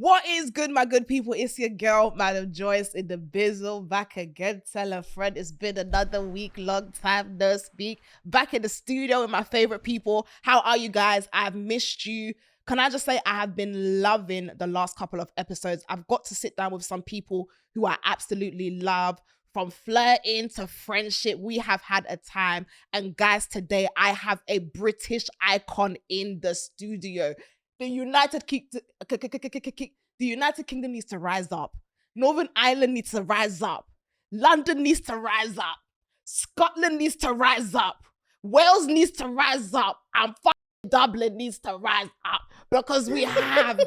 What is good, my good people? It's your girl, Madam Joyce, in the bizzle, back again. Tell a friend it's been another week, long time no speak. Back in the studio with my favorite people. How are you guys? I've missed you. Can I just say I have been loving the last couple of episodes. I've got to sit down with some people who I absolutely love. From flirting to friendship, we have had a time. And guys, today I have a British icon in the studio. The United Kingdom needs to rise up. Northern Ireland needs to rise up. London needs to rise up. Scotland needs to rise up. Wales needs to rise up. And Dublin needs to rise up because we have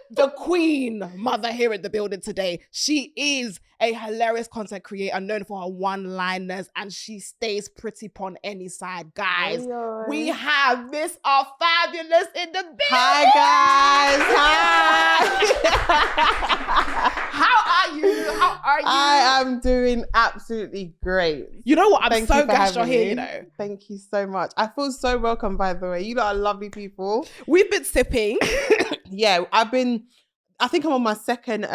the Queen Mother here in the building today. She is a hilarious content creator known for her one-liners, and she stays pretty on any side. Guys, we have Miss Rfabulous in the building. Hi guys, hi. How are you? How are you? I am doing absolutely great. You know what? I'm Thank so you for gassed you're having here, me. you know. Thank you so much. I feel so welcome, by the way. You lot are lovely people. We've been sipping. Yeah, I think I'm on my second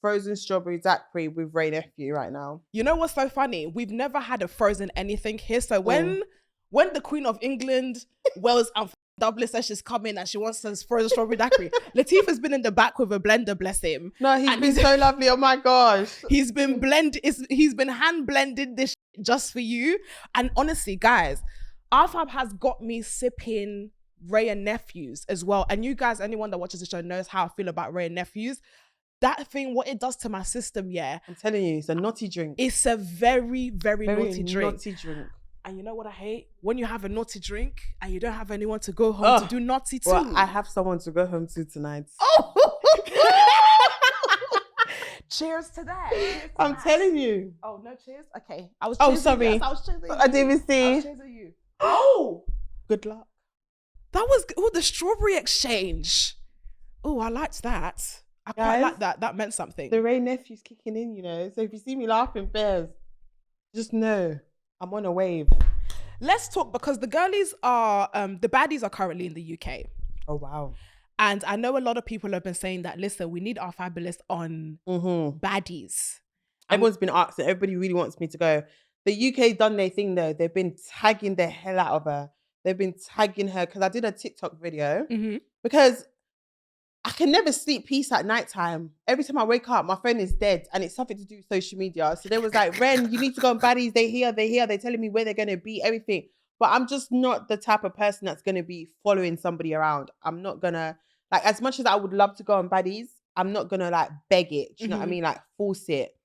frozen strawberry daiquiri with Ray Nephew right now. You know what's so funny? We've never had a frozen anything here. So when the Queen of England, Wales and Dublin says she's coming and she wants us frozen strawberry daiquiri, Latif has been in the back with a blender, bless him. No, he's been so lovely. Oh my gosh. He's been hand blended this just for you. And honestly, guys, Rfab has got me sipping Ray and Nephews as well. And you guys, anyone that watches the show knows how I feel about Ray and Nephews. That thing, what it does to my system, yeah. I'm telling you, it's a naughty drink. It's a very, very naughty drink. Naughty drink. And you know what I hate? When you have a naughty drink and you don't have anyone to go home to do naughty too. Well, I have someone to go home to tonight. Oh! Cheers to that. I'm telling you. Oh, no cheers? Okay. I was Oh, cheersing sorry. you. I was cheersing you. I didn't even see. I was cheersing you. Oh! Good luck. That was the strawberry exchange. Oh, I liked that. I quite like that. That meant something. The Ray Nephew's kicking in, you know. So if you see me laughing, bears, just know I'm on a wave. Let's talk, because the girlies are, the baddies are currently in the UK. Oh, wow. And I know a lot of people have been saying that, listen, we need Rfabulous on baddies. Everyone's been asking. Everybody really wants me to go. The UK done their thing, though. They've been tagging the hell out of her. They've been tagging her because I did a TikTok video because I can never sleep peace at nighttime. Every time I wake up, my phone is dead and it's something to do with social media. So they was like, Ren, you need to go on Baddies. They're here. They're telling me where they're going to be, everything. But I'm just not the type of person that's going to be following somebody around. I'm not going to, like, as much as I would love to go on Baddies, I'm not going to, like, beg it. Do you know what I mean? Like, force it.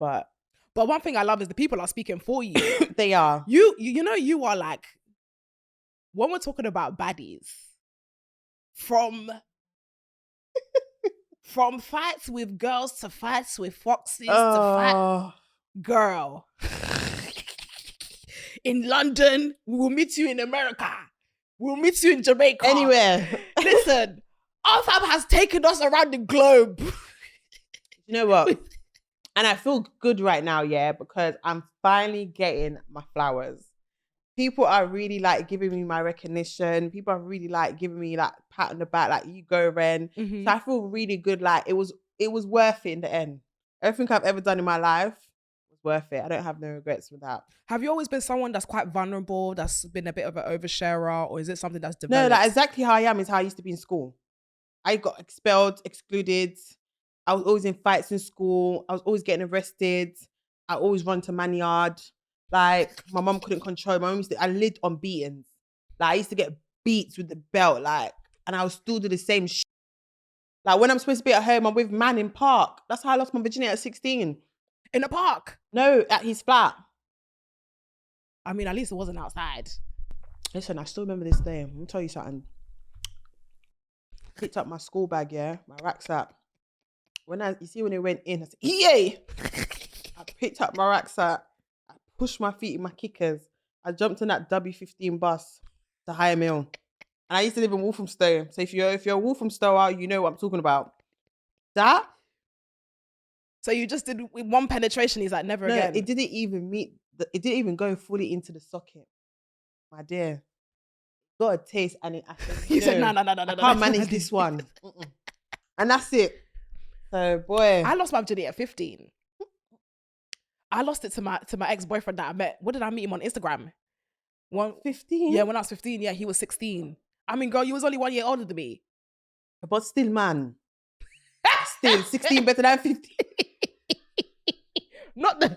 But one thing I love is the people are speaking for you. They are. You know, you are like, when we're talking about baddies, from fights with girls to fights with foxes to fight, girl. In London, we will meet you in America. We'll meet you in Jamaica. Anywhere. Listen, Rfab has taken us around the globe. You know what? And I feel good right now, yeah, because I'm finally getting my flowers. People are really like giving me my recognition. People are really like giving me like pat on the back, like you go, Ren. So I feel really good. Like it was worth it in the end. Everything I've ever done in my life was worth it. I don't have no regrets with that. Have you always been someone that's quite vulnerable, that's been a bit of an oversharer, or is it something that's developed? No, like exactly how I am is how I used to be in school. I got expelled, excluded. I was always in fights in school. I was always getting arrested. I always run to man yard. Like, my mum couldn't control. My mum I lived on beatings. Like, I used to get beats with the belt, like, and I would still do the same shit. Like, when I'm supposed to be at home, I'm with man in park. That's how I lost my virginity at 16. In a park? No, at his flat. I mean, at least it wasn't outside. Listen, I still remember this day. Let me tell you something. Picked up my school bag, yeah, my rucksack. When it went in, I said, yay! I picked up my rucksack. I pushed my feet in my kickers. I jumped on that W15 bus to Higher Mill. And I used to live in Walthamstow. So if you're Walthamstow, you know what I'm talking about. That. So you just did one penetration. He's like, never again. It didn't even go fully into the socket. My dear. Got a taste and I said, you said, no. I can't manage this one. And that's it. So, boy. I lost my virginity at 15. I lost it to my ex-boyfriend that I met. What did I meet him on Instagram? 15? Yeah, when I was 15. Yeah, he was 16. I mean, girl, you was only 1 year older than me. But still, man. Still, 16 better than 15. Not the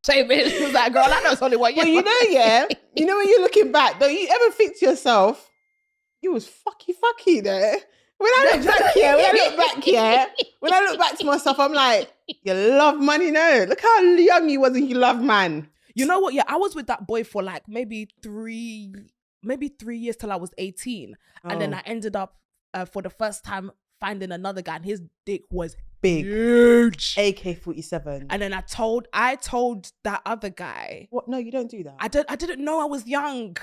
same age. It was like, girl, I know it's only 1 year. Well, you know, yeah. You know when you're looking back, don't you ever think to yourself, you was fucky there? When I look back to myself, I'm like, you love money, no? Look how young you was and you love man. You know what? Yeah, I was with that boy for like maybe 3 years till I was 18. And then I ended up for the first time finding another guy and his dick was big. Huge. AK-47. And then I told that other guy. What? No, you don't do that. I didn't know I was young.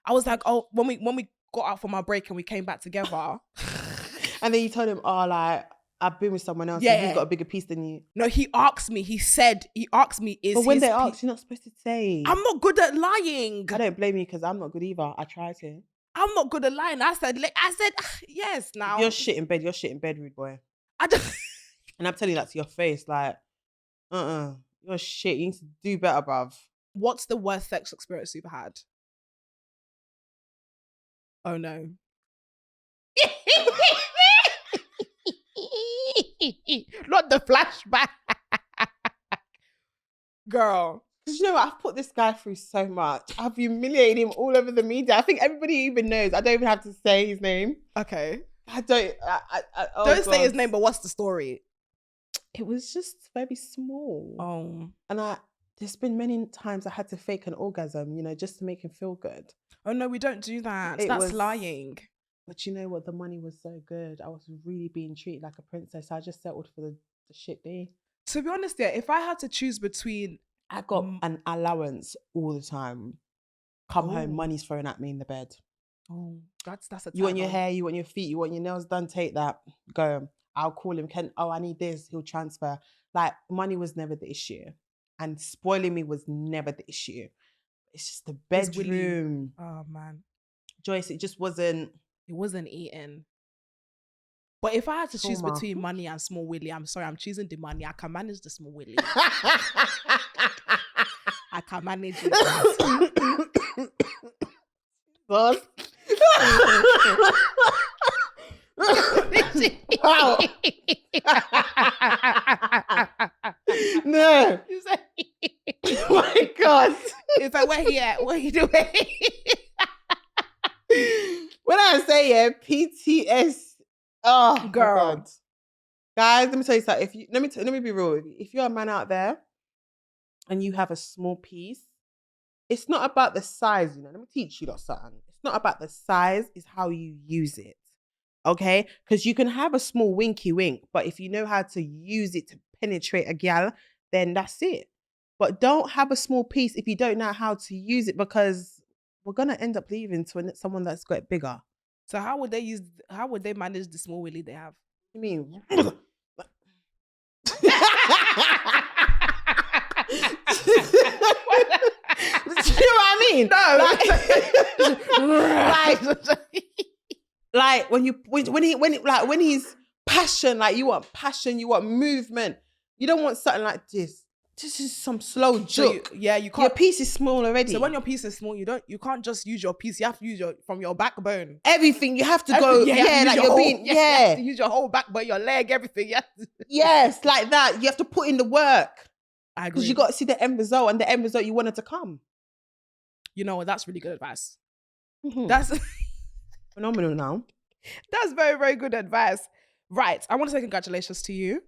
I was like, oh, when we got out from our break and we came back together. And then you told him, oh, like, I've been with someone else. Yeah, and he's got a bigger piece than you. No, he asked me, is But when they ask, you're not supposed to say. I'm not good at lying. I don't blame you because I'm not good either. I try to. I'm not good at lying. I said, yes, now. You're shit in bed, rude boy. And I'm telling you that to your face, like, you're shit. You need to do better, bruv. What's the worst sex experience you've had? Oh, no. Not the flashback. Girl. Because you know what? I've put this guy through so much. I've humiliated him all over the media. I think everybody even knows. I don't even have to say his name. Okay. I don't. Don't say his name, but what's the story? It was just very small. Oh. And there's been many times I had to fake an orgasm, just to make him feel good. Oh, no, we don't do that. That's lying. But you know what? The money was so good. I was really being treated like a princess. I just settled for the shit day. To be honest, yeah, if I had to choose between... I got an allowance all the time. Come home, money's thrown at me in the bed. Oh, that's a You want your hair, you want your feet, you want your nails done, take that. Go. I'll call him. I need this. He'll transfer. Like, money was never the issue. And spoiling me was never the issue. It's just the bedroom. Oh, man. Joyce, it just wasn't... It wasn't eating. But if I had to choose between money and small willy, I'm sorry, I'm choosing the money. I can manage the small willy. I can manage it. Wow. No. Oh my God. It's like, where he at? What are you doing? When I say PTS, oh girl, God. Guys, let me tell you something. Let me be real with you. If you're a man out there and you have a small piece, it's not about the size. Let me teach you something. It's not about the size; it's how you use it. Okay, because you can have a small winky wink, but if you know how to use it to penetrate a gal, then that's it. But don't have a small piece if you don't know how to use it, because we're gonna end up leaving to someone that's got bigger. So how would they manage the small willy they have? I mean, do you know what I mean? No. Like when he's passion, like you want passion, you want movement. You don't want something like this. This is some slow joke. You can't. Your piece is small already. So when your piece is small, you can't just use your piece. You have to use from your backbone. Everything you have to go. Yeah, like you're being. You have to use your whole backbone, your leg, everything. Yes, like that. You have to put in the work. I agree. Because you got to see the end result, and the end result you wanted to come. You know what? That's really good advice. Mm-hmm. That's phenomenal now. That's very, very good advice. Right. I want to say congratulations to you.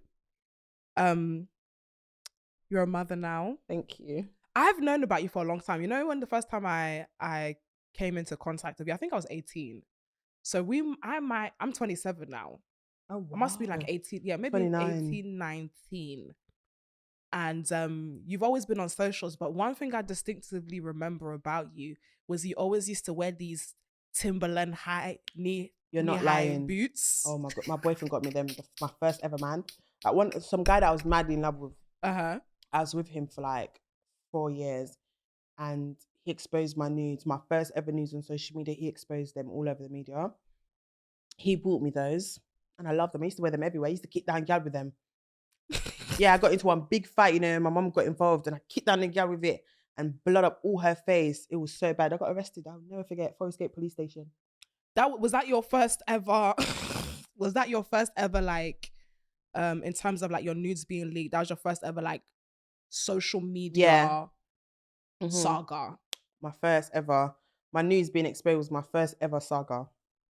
You're a mother now. Thank you. I've known about you for a long time. You know, when the first time I came into contact with you, I think I was 18. So I'm 27 now. Oh, wow. I must be like 18. Yeah, maybe 29. 18, 19. And you've always been on socials. But one thing I distinctively remember about you was you always used to wear these Timberland You're not lying. boots. Oh my God. My boyfriend got me them. My first ever man. Like some guy that I was madly in love with. Uh-huh. I was with him for like 4 years, and he exposed my nudes, my first ever nudes on social media. He exposed them all over the media. He bought me those. And I love them. I used to wear them everywhere. I used to kick down gal with them. Yeah, I got into one big fight, you know, my mum got involved and I kicked down the gal with it and blood up all her face. It was so bad. I got arrested. I'll never forget. Forest Gate Police Station. Was that your first ever was that your first ever like in terms of like your nudes being leaked, that was your first ever like social media saga? My first ever. My news being exposed was my first ever saga.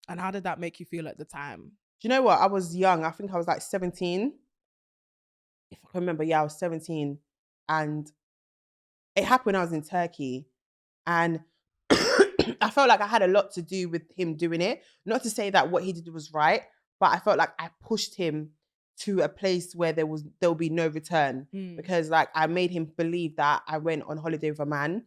And how did that make you feel at the time? Do you know what? I was young. I think I was like 17. If I can remember, yeah, I was 17. And it happened when I was in Turkey. And I felt like I had a lot to do with him doing it. Not to say that what he did was right, but I felt like I pushed him to a place where there'll be no return. Because like I made him believe that I went on holiday with a man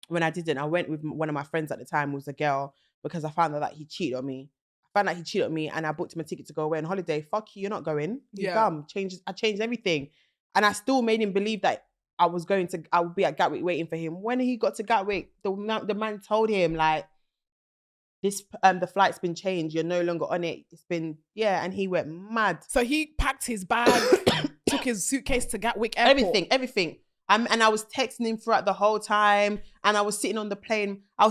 when I didn't. I went with one of my friends at the time, was a girl, because I found out that he cheated on me. And I booked him a ticket to go away on holiday. Fuck you, you're not going. You're dumb. I changed everything. And I still made him believe that I would be at Gatwick waiting for him. When he got to Gatwick, the man told him like, the flight's been changed. You're no longer on it. It's been, and he went mad. So he packed his bag, took his suitcase to Gatwick Airport. Everything. And I was texting him throughout the whole time. And I was sitting on the plane. On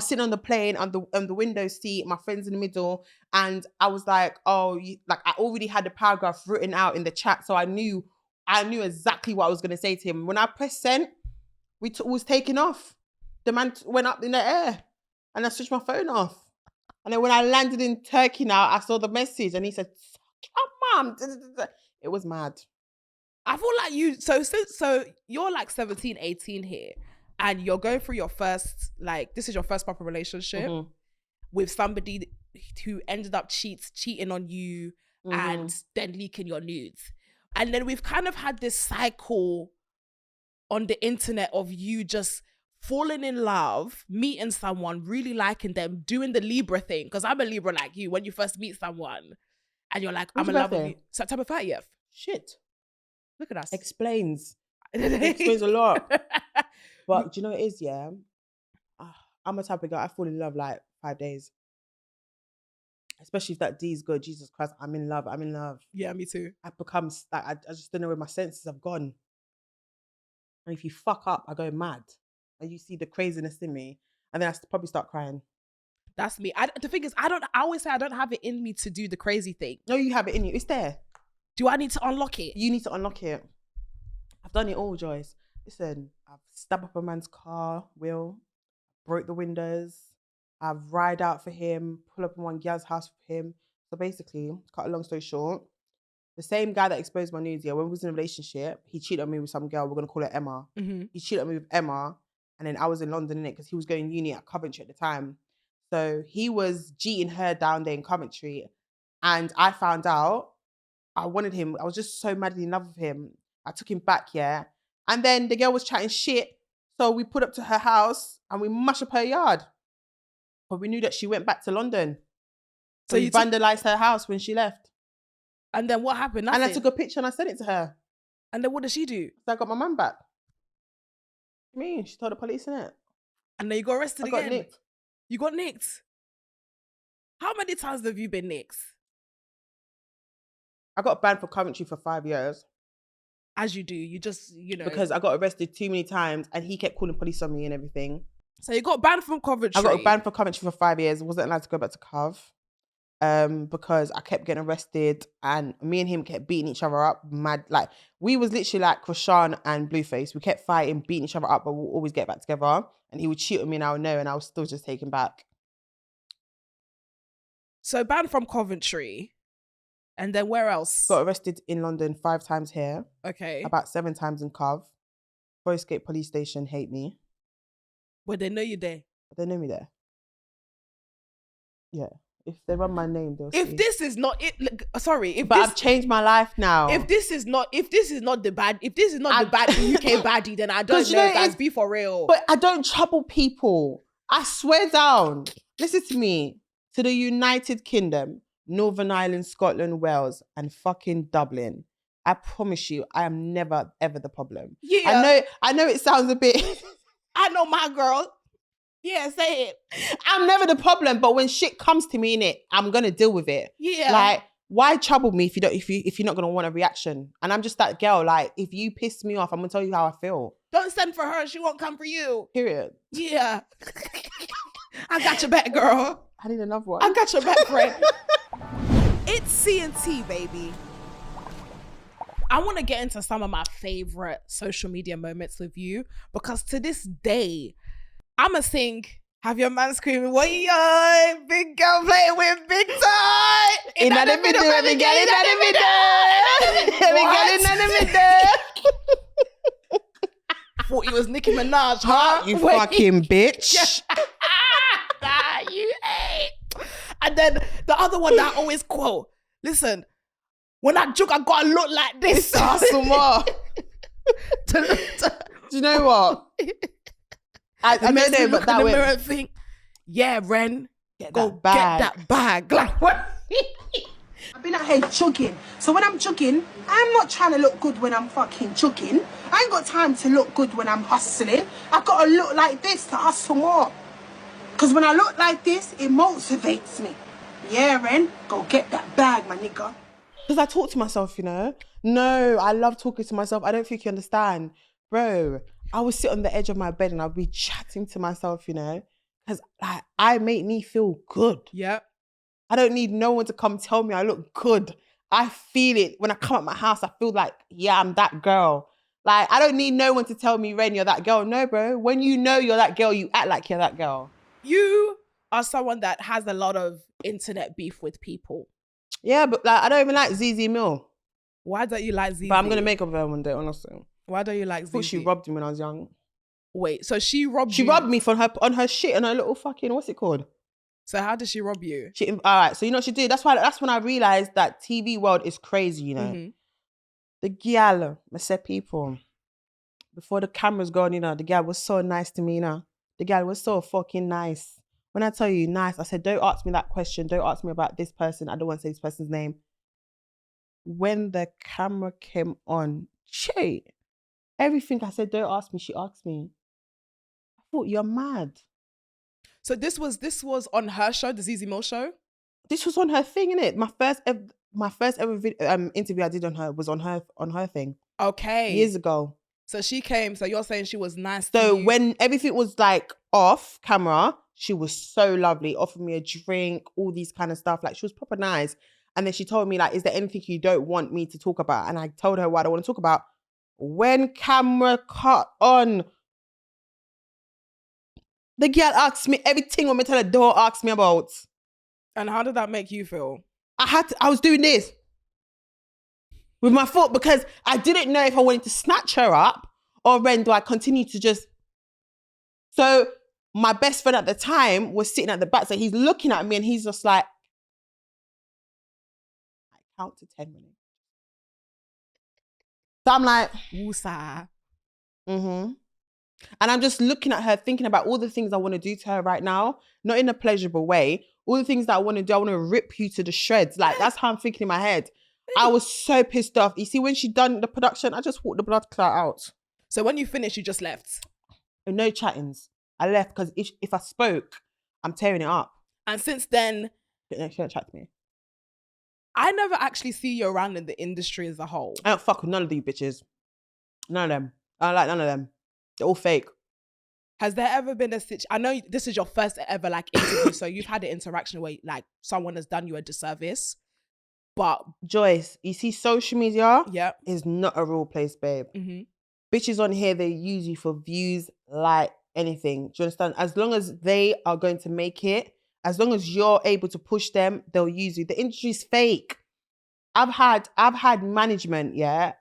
the window seat, my friend's in the middle. And I was like, I already had the paragraph written out in the chat. So I knew exactly what I was going to say to him. When I pressed send, was taking off. The man went up in the air. And I switched my phone off. And then when I landed in Turkey now, I saw the message. And he said, "Come on." It was mad. I feel like you, so you're like 17, 18 here, and you're going through your first, like, this is your first proper relationship with somebody who ended up cheating on you and then leaking your nudes. And then we've kind of had this cycle on the internet of you just falling in love, meeting someone, really liking them, doing the Libra thing. Because I'm a Libra like you. When you first meet someone and you're like, I'm in love with you. September 30th. Shit. Look at us. Explains a lot. But do you know what it is, yeah? I'm a type of girl, I fall in love like 5 days. Especially if that D is good. Jesus Christ, I'm in love. Yeah, me too. I become, like, I just don't know where my senses have gone. And if you fuck up, I go mad. And you see the craziness in me. And then I probably start crying. That's me. The thing is, I always say I don't have it in me to do the crazy thing. No, you have it in you. It's there. Do I need to unlock it? You need to unlock it. I've done it all, Joyce. Listen, I've stabbed up a man's car wheel, broke the windows, I've ride out for him, pull up in one gal's house for him. So basically, cut a long story short, the same guy that exposed my nudes, when we was in a relationship, he cheated on me with some girl, we're going to call her Emma. He cheated on me with Emma, and then I was in London, innit, because he was going uni at Coventry at the time. So he was cheating her down there in Coventry, and I found out. I wanted him. I was just so madly in love with him. I took him back, and then the girl was chatting shit. So we put up to her house and we mashed up her yard. But we knew that she went back to London. So we vandalized her house when she left. And then what happened? Nothing. And I took a picture and I sent it to her. And then what did she do? So I got my man back. What do you mean? She told the police, innit? And then you got arrested again? I got nicked. You got nicked? How many times have you been nicked? I got banned for Coventry for 5 years. As you do, you just, Because I got arrested too many times and he kept calling police on me and everything. So you got banned from Coventry? I got banned for Coventry for 5 years. I wasn't allowed to go back to Cov. Because I kept getting arrested and me and him kept beating each other up. Mad, like, we was literally like Krishan and Blueface. We kept fighting, beating each other up, but we'll always get back together. And he would cheat on me and I would know and I was still just taken back. So banned from Coventry. And then where else? Got arrested in London 5 times here. Okay. About 7 times in Cov. Forest Gate Police Station hate me. Well, they know you there. They know me there. Yeah. If they run my name, they'll see. This is not it. Sorry. I've changed my life now. If this is not the bad UK baddie, then I don't know, guys. Be for real. But I don't trouble people. I swear down. Listen to me. To the United Kingdom, Northern Ireland, Scotland, Wales, and fucking Dublin. I promise you, I am never, ever the problem. Yeah. I know it sounds a bit... I know my girl. Yeah, say it. I'm never the problem, but when shit comes to me, innit, I'm going to deal with it. Yeah. Like, why trouble me if you're not gonna want a reaction? And I'm just that girl. Like, if you piss me off, I'm gonna tell you how I feel. Don't send for her. She won't come for you. Period. Yeah. I got your back, girl. I need another one. I got your back, friend. It's C&T, baby. I want to get into some of my favorite social media moments with you, because to this day, I'ma sing Have Your Man Screaming, "What you on? Big girl playing with big toy." In the middle, every girl in the middle. Every girl in the middle. Thought you was Nicki Minaj, huh? You fucking bitch. Nah, you ain't. And then the other one that I always quote, listen, when I joke, I gotta look like this. Do you know what? I don't know, but that way. And think, yeah, Ren, Get go that bag. get that bag. Like, what? I've been out here chugging. So when I'm chugging, I'm not trying to look good when I'm fucking chugging. I ain't got time to look good when I'm hustling. I've got to look like this to hustle more. Because when I look like this, it motivates me. Yeah, Ren, go get that bag, my nigga. Because I talk to myself, you know? No, I love talking to myself. I don't think you understand. Bro, I would sit on the edge of my bed and I'll be chatting to myself, you know? Because I make me feel good. Yeah. I don't need no one to come tell me I look good. I feel it. When I come out my house, I feel like, yeah, I'm that girl. Like, I don't need no one to tell me, Ren, you're that girl. No, bro. When you know you're that girl, you act like you're that girl. You are someone that has a lot of internet beef with people. Yeah, but like, I don't even like Zeezee Mill. Why don't you like Zeezee? But I'm going to make up with her one day, honestly. Why don't you like I thought Zeezee? she robbed me when I was young. Wait, so she robbed She you? robbed me on her shit and her little fucking, what's it called? So how did she rob you? All right, so you know what she did? That's when I realized that TV world is crazy, you know? Mm-hmm. The gal, I said people, before the cameras gone, you know, the gal was so nice to me, you know? The gal was so fucking nice. When I tell you nice, I said, don't ask me that question. Don't ask me about this person. I don't want to say this person's name. When the camera came on, everything I said, don't ask me, she asked me. I thought, you're mad. So this was on her show, the Zeezee Mill show? This was on her thing, innit? My first ever interview I did on her was on her thing. Okay. Years ago. So she came, so you're saying she was nice to So you. when everything was like off camera, she was so lovely, offered me a drink, all these kind of stuff. Like, she was proper nice. And then she told me, like, is there anything you don't want me to talk about? And I told her what I don't want to talk about. When camera cut on, the girl asked me everything when me tell her don't ask me about. And how did that make you feel? I was doing this with my foot because I didn't know if I wanted to snatch her up or then do I continue to just... So my best friend at the time was sitting at the back, so he's looking at me and he's just like, I count to 10 minutes. So I'm like, Woosa. mm-hmm. And I'm just looking at her, thinking about all the things I want to do to her right now, not in a pleasurable way. All the things that I want to do, I want to rip you to the shreds. Like, that's how I'm thinking in my head. I was so pissed off. You see, when she done the production, I just walked the blood clot out. So when you finished, you just left? No chattings. I left because if I spoke, I'm tearing it up. And since then... She don't chat to me. I never actually see you around in the industry as a whole. I don't fuck with none of these bitches. None of them. I don't like none of them. They're all fake. Has there ever been a situation? I know this is your first ever like interview, so you've had an interaction where like someone has done you a disservice. But Joyce, you see, social media yeah, is not a real place, babe. mm-hmm. Bitches on here, they use you for views like anything. Do you understand? As long as they are going to make it, as long as you're able to push them, they'll use you. The industry's fake. I've had management, yeah,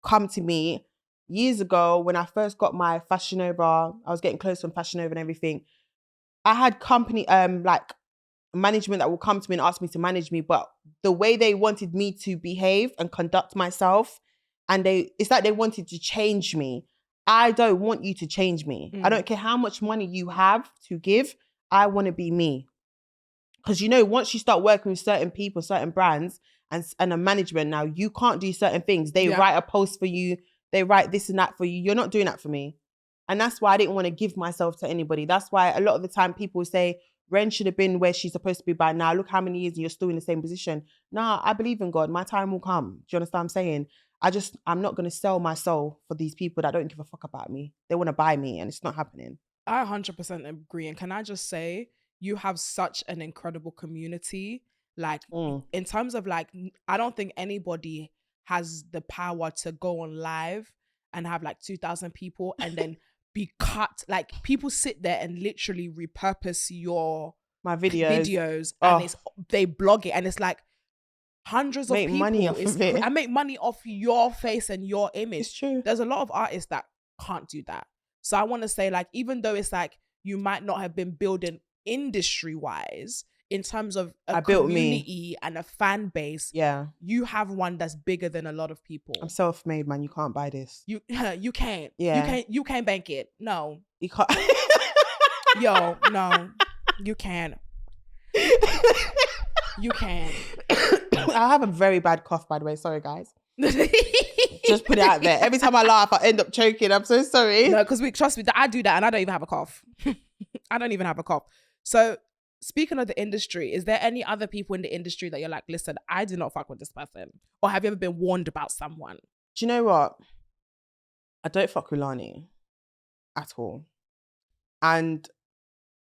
come to me years ago when I first got my Fashion Nova. I was getting close on Fashion Nova and everything. I had company, like management that will come to me and ask me to manage me, but the way they wanted me to behave and conduct myself, and it's like they wanted to change me. I don't want you to change me. I don't care how much money you have to give. I want to be me. Because, you know, once you start working with certain people, certain brands and a management now, you can't do certain things. They write a post for you. They write this and that for you. You're not doing that for me. And that's why I didn't want to give myself to anybody. That's why a lot of the time people say, Ren should have been where she's supposed to be by now. Look how many years and you're still in the same position. Nah, I believe in God. My time will come. Do you understand what I'm saying? I'm not going to sell my soul for these people that don't give a fuck about me. They want to buy me and it's not happening. I 100% agree. And can I just say, you have such an incredible community. Like, in terms of like, I don't think anybody has the power to go on live and have like 2,000 people and then be cut. Like, people sit there and literally repurpose my videos and they blog it and it's like hundreds of people money off of it. I make money off your face and your image. It's true. There's a lot of artists that can't do that. So I want to say, like, even though it's like you might not have been building industry wise in terms of a community and a fan base, you have one that's bigger than a lot of people. I'm self-made, man. You can't buy this. You can't. Yeah. You can't bank it. No. You can't. Yo, no. You can't. You can't. I have a very bad cough, by the way. Sorry, guys. Just put it out there. Every time I laugh, I end up choking. I'm so sorry. No, because trust me, I do that and I don't even have a cough. I don't even have a cough. So, speaking of the industry, is there any other people in the industry that you're like, listen, I do not fuck with this person? Or have you ever been warned about someone? Do you know what? I don't fuck with Lani at all. And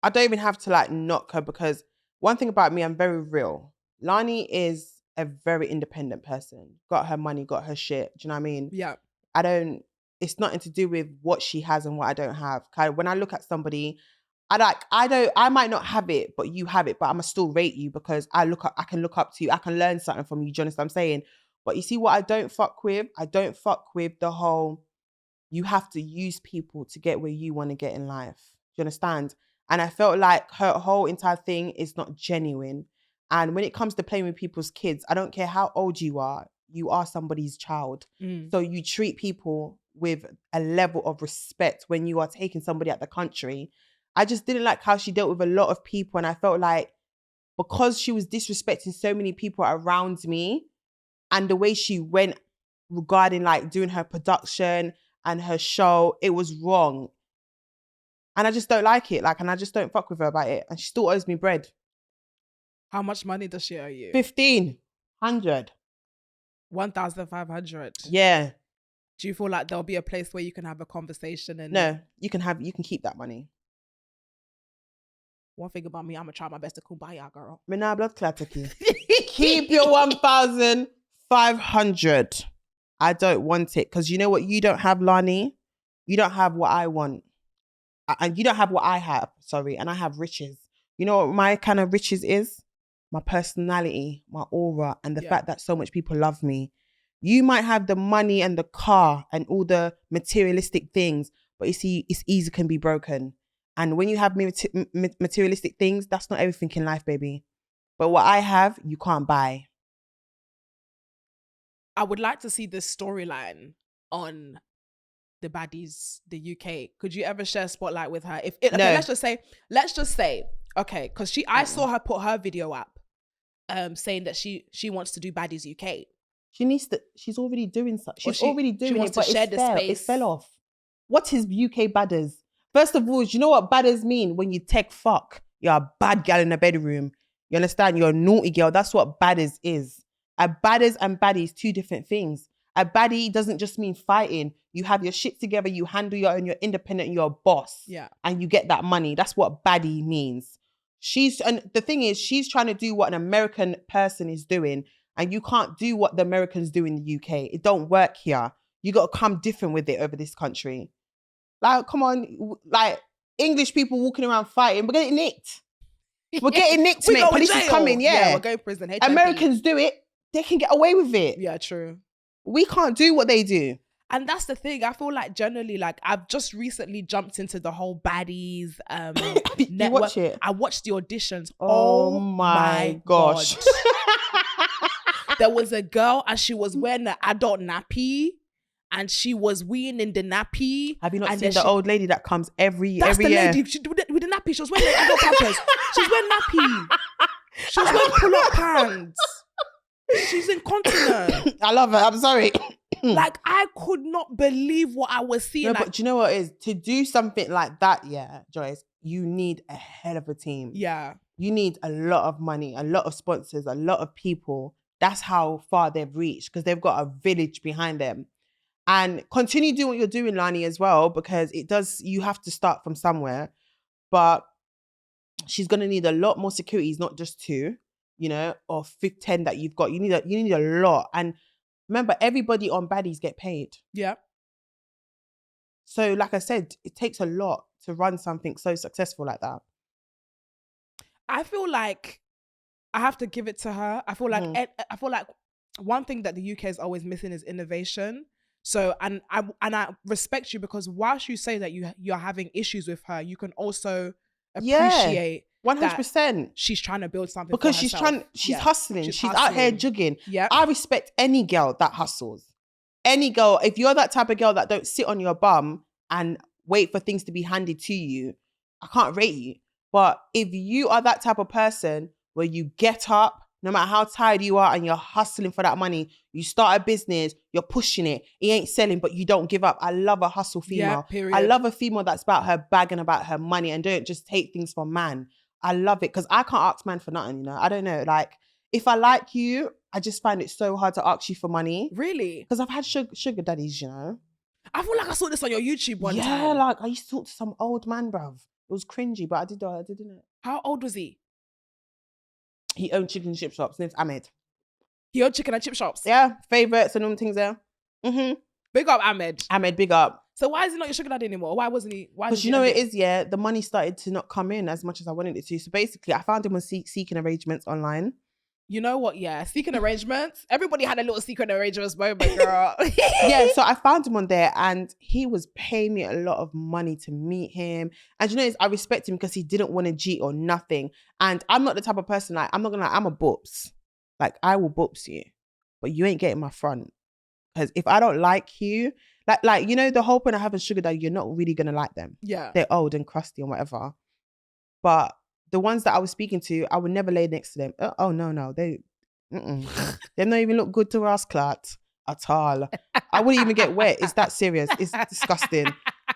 I don't even have to like knock her because one thing about me, I'm very real. Lani is a very independent person. Got her money, got her shit. Do you know what I mean? Yeah. It's nothing to do with what she has and what I don't have. When I look at somebody, I might not have it, but you have it, but I'ma still rate you because I can look up to you. I can learn something from you. Do you understand what I'm saying? But you see what I don't fuck with? I don't fuck with the whole, you have to use people to get where you want to get in life. Do you understand? And I felt like her whole entire thing is not genuine. And when it comes to playing with people's kids, I don't care how old you are somebody's child. So you treat people with a level of respect when you are taking somebody out the country. I just didn't like how she dealt with a lot of people. And I felt like because she was disrespecting so many people around me and the way she went regarding like doing her production and her show, it was wrong. And I just don't like it. And I just don't fuck with her about it. And she still owes me bread. How much money does she owe you? 1,500. 1,500. Yeah. Do you feel like there'll be a place where you can have a conversation? And no, you can keep that money. One thing about me, I'm gonna try my best to kumbaya, girl. Me nah blood clot again. Keep your 1,500. I don't want it because you know what? You don't have, Lani. You don't have what I want, and you don't have what I have. Sorry, and I have riches. You know what my kind of riches is? My personality, my aura, and the fact that so much people love me. You might have the money and the car and all the materialistic things, but you see, it's easy can be broken. And when you have materialistic things, that's not everything in life, baby. But what I have, you can't buy. I would like to see this storyline on the Baddies, the UK. Could you ever share a spotlight with her? No. Let's just say, okay, because I saw her put her video up, saying that she wants to do Baddies UK. She's already doing something. She's already doing it, but it fell off. What is UK Baddies? First of all, do you know what Baddies mean? When you take fuck, you're a bad girl in the bedroom. You understand? You're a naughty girl. That's what Baddies is. A Baddies and Baddies, two different things. A baddie doesn't just mean fighting. You have your shit together, you handle your own, you're independent, you're a boss. Yeah. And you get that money. That's what baddie means. And the thing is, she's trying to do what an American person is doing, and you can't do what the Americans do in the UK. It don't work here. You got to come different with it over this country. Like, come on, like English people walking around fighting, we're getting nicked. We're getting nicked, mate. Police is coming, yeah. We're going to prison. HMP. Americans do it. They can get away with it. Yeah, true. We can't do what they do. And that's the thing. I feel like generally, like I've just recently jumped into the whole Baddies network. You watch it? I watched the auditions. Oh my gosh. There was a girl and she was wearing an adult nappy and she was weeing in the nappy. Have you not seen the old lady that comes every year? That's the lady. She, with the nappy. She was wearing the adult pampers. She's wearing nappy. She was wearing pull-up pants. She's incontinent. I love her. I'm sorry. Like, I could not believe what I was seeing. No, but do you know what it is? To do something like that, yeah, Joyce, you need a hell of a team. Yeah. You need a lot of money, a lot of sponsors, a lot of people. That's how far they've reached because they've got a village behind them. And continue doing what you're doing, Lani, as well, because you have to start from somewhere. But she's going to need a lot more securities, not just 2, or 10 that you've got. You need a lot. And remember, everybody on Baddies get paid. Yeah. So like I said, it takes a lot to run something so successful like that. I feel like I have to give it to her. I feel like one thing that the UK is always missing is innovation. So and I respect you because whilst you say that you're having issues with her, you can also appreciate 100%. She's trying to build something because for she's herself. hustling. She's hustling. Out here jugging. Yeah. I respect any girl that hustles. Any girl, if you're that type of girl that don't sit on your bum and wait for things to be handed to you, I can't rate you. But if you are that type of person where you get up, no matter how tired you are and you're hustling for that money, you start a business, you're pushing it, it ain't selling, but you don't give up. I love a hustle female. Yeah, period. I love a female that's about her bag and about her money and don't just take things from man. I love it because I can't ask man for nothing, I don't know. Like, if I like you, I just find it so hard to ask you for money. Really? Because I've had sugar daddies, I feel like I saw this on your YouTube one time. Yeah, like I used to talk to some old man, bruv. It was cringy, but I did it. How old was he? He owned chicken and chip shops. Name's Ahmed. He owned chicken and chip shops? Yeah, favourites and all things there. Mm-hmm. Big up Ahmed. Ahmed, big up. So why is he not your sugar daddy anymore? Why wasn't he? Because it is, the money started to not come in as much as I wanted it to. So basically, I found him on seeking arrangements online. You know what? Yeah, seeking arrangements. Everybody had a little secret arrangements moment, girl. Yeah, so I found him on there and he was paying me a lot of money to meet him. And I respect him because he didn't want to cheat or nothing. And I'm not the type of person, like, I'm not gonna lie, I'm a bops. Like, I will bops you, but you ain't getting my front. Because if I don't like you, like the whole point of having sugar daddy, you're not really gonna like them. Yeah. They're old and crusty and whatever. But the ones that I was speaking to, I would never lay next to them. Oh, no. They don't even look good to us, clat, at all. I wouldn't even get wet. It's that serious. It's disgusting.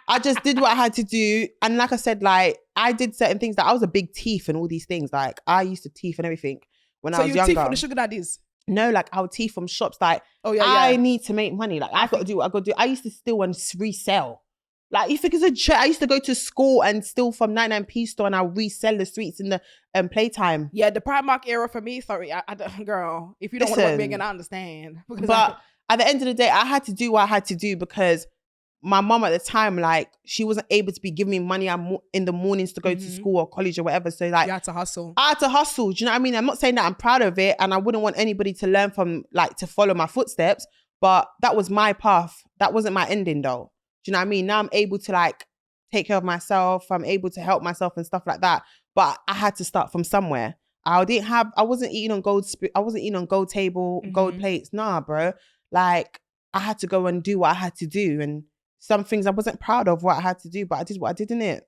I just did what I had to do. And like I said, like, I did certain things that I was a big thief and all these things. Like, I used to thief and everything when I was younger. So you thief for the sugar daddies? No, like, I would thief from shops. Like, I need to make money. Like, I've got to do what I've got to do. I used to steal and resell. Like, you think it's a joke? I used to go to school and steal from 99p store and I'll resell the streets in the playtime. Yeah, the Primark era for me, sorry, I don't, girl, if you don't want to work big, and I understand. But at the end of the day, I had to do what I had to do because my mom at the time, like, she wasn't able to be giving me money in the mornings to go to school or college or whatever. So, like, you had to hustle. I had to hustle. Do you know what I mean? I'm not saying that I'm proud of it and I wouldn't want anybody to learn from, like, to follow my footsteps, but that was my path. That wasn't my ending though. Do you know what I mean? Now I'm able to, like, take care of myself. I'm able to help myself and stuff like that. But I had to start from somewhere. I wasn't eating on gold table, gold plates. Nah, bro. Like, I had to go and do what I had to do. And some things I wasn't proud of what I had to do, but I did what I did, innit?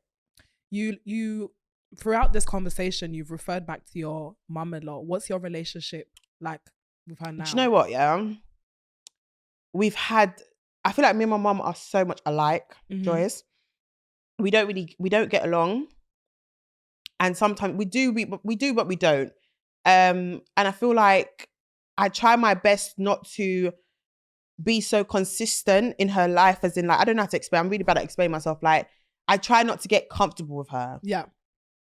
You throughout this conversation, you've referred back to your mum-in-law. What's your relationship like with her now? Do you know what, yeah? I feel like me and my mum are so much alike, Joyce. We don't get along. And sometimes we do, but we don't. And I feel like I try my best not to be so consistent in her life, as in, like, I don't know how to explain. I'm really bad at explaining myself. Like, I try not to get comfortable with her. Yeah.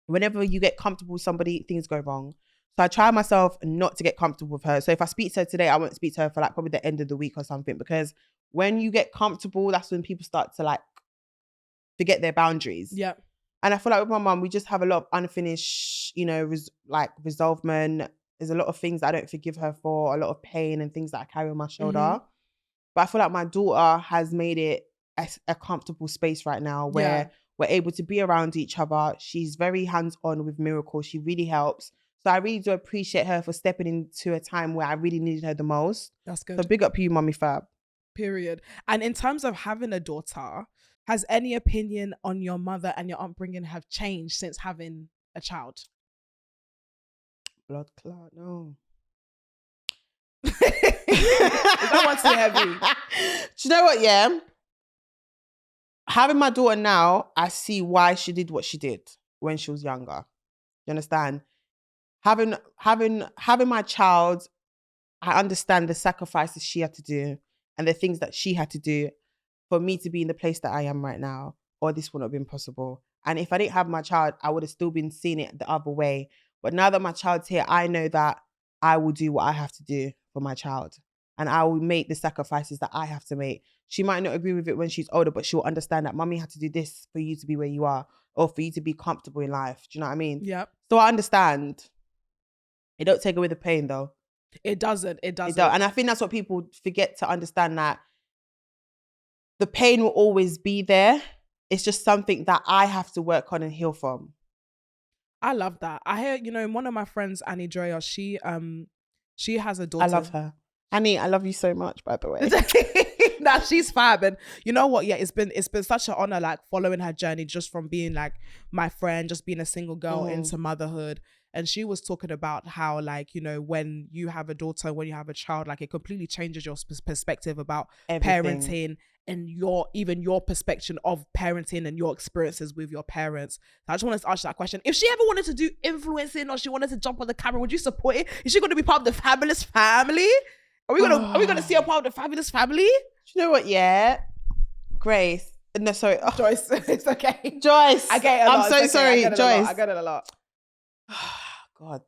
Whenever you get comfortable with somebody, things go wrong. So I try myself not to get comfortable with her. So if I speak to her today, I won't speak to her for, like, probably the end of the week or something, because when you get comfortable, that's when people start to, like, forget their boundaries. Yeah. And I feel like with my mum, we just have a lot of unfinished, resolvement. There's a lot of things that I don't forgive her for, a lot of pain and things that I carry on my shoulder. But I feel like my daughter has made it a comfortable space right now where we're able to be around each other. She's very hands-on with Miracle. She really helps. So I really do appreciate her for stepping into a time where I really needed her the most. That's good. So big up to you, Mummy Fab. Period. And in terms of having a daughter, has any opinion on your mother and your upbringing have changed since having a child? Blood clot, no. That one's too heavy. Do you know what, yeah? having my daughter now, I see why she did what she did when she was younger. You understand? Having my child, I understand the sacrifices she had to do and the things that she had to do for me to be in the place that I am right now, or this would not have been possible. And if I didn't have my child, I would have still been seeing it the other way. But now that my child's here, I know that I will do what I have to do for my child. And I will make the sacrifices that I have to make. She might not agree with it when she's older, but she'll understand that mommy had to do this for you to be where you are, or for you to be comfortable in life. Do you know what I mean? Yeah. So I understand. It don't take away the pain though. It doesn't. It don't. And I think that's what people forget to understand, that the pain will always be there. It's just something that I have to work on and heal from. I love that. I hear, one of my friends, Annie Joya, she has a daughter. I love her. Annie, I love you so much, by the way. Nah, she's fab. And you know what? Yeah, it's been such an honor, like, following her journey, just from being like my friend, just being a single girl into motherhood. And she was talking about how, like, when you have a daughter, when you have a child, like, it completely changes your perspective about Everything. parenting, and your perspective of parenting and your experiences with your parents. So I just wanted to ask you that question. If she ever wanted to do influencing, or she wanted to jump on the camera, would you support it? Is she going to be part of the Fabulous family? Are we gonna see her part of the Fabulous family? Do you know what? Yeah, Grace. No, sorry, Joyce. It's okay. Joyce. I get it a lot. I'm so sorry, Joyce. I get it a lot. God,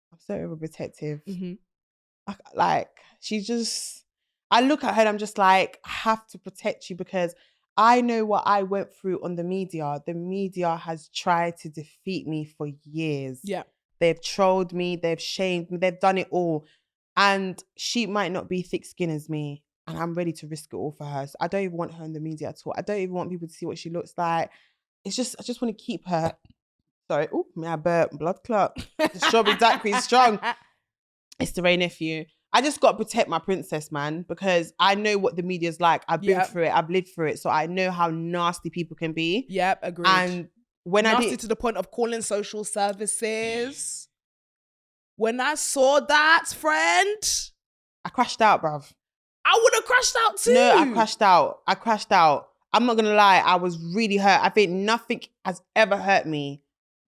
I'm so overprotective. Mm-hmm. Like, she just, I look at her and I'm just like, I have to protect you, because I know what I went through on the media. The media has tried to defeat me for years. Yeah. They've trolled me, they've shamed me, they've done it all. And she might not be thick skin as me, and I'm ready to risk it all for her. So I don't even want her in the media at all. I don't even want people to see what she looks like. It's just, I just want to keep her. Sorry. Oh, may I burp? Blood clot. The strawberry daiquiri is strong. It's the Ray nephew. I just got to protect my princess, man, because I know what the media's like. I've been through it. I've lived through it. So I know how nasty people can be. Yep, agreed. And when nasty to the point of calling social services. When I saw that, friend, I crashed out, bruv. I would have crashed out too. No, I crashed out. I'm not gonna lie, I was really hurt. I think nothing has ever hurt me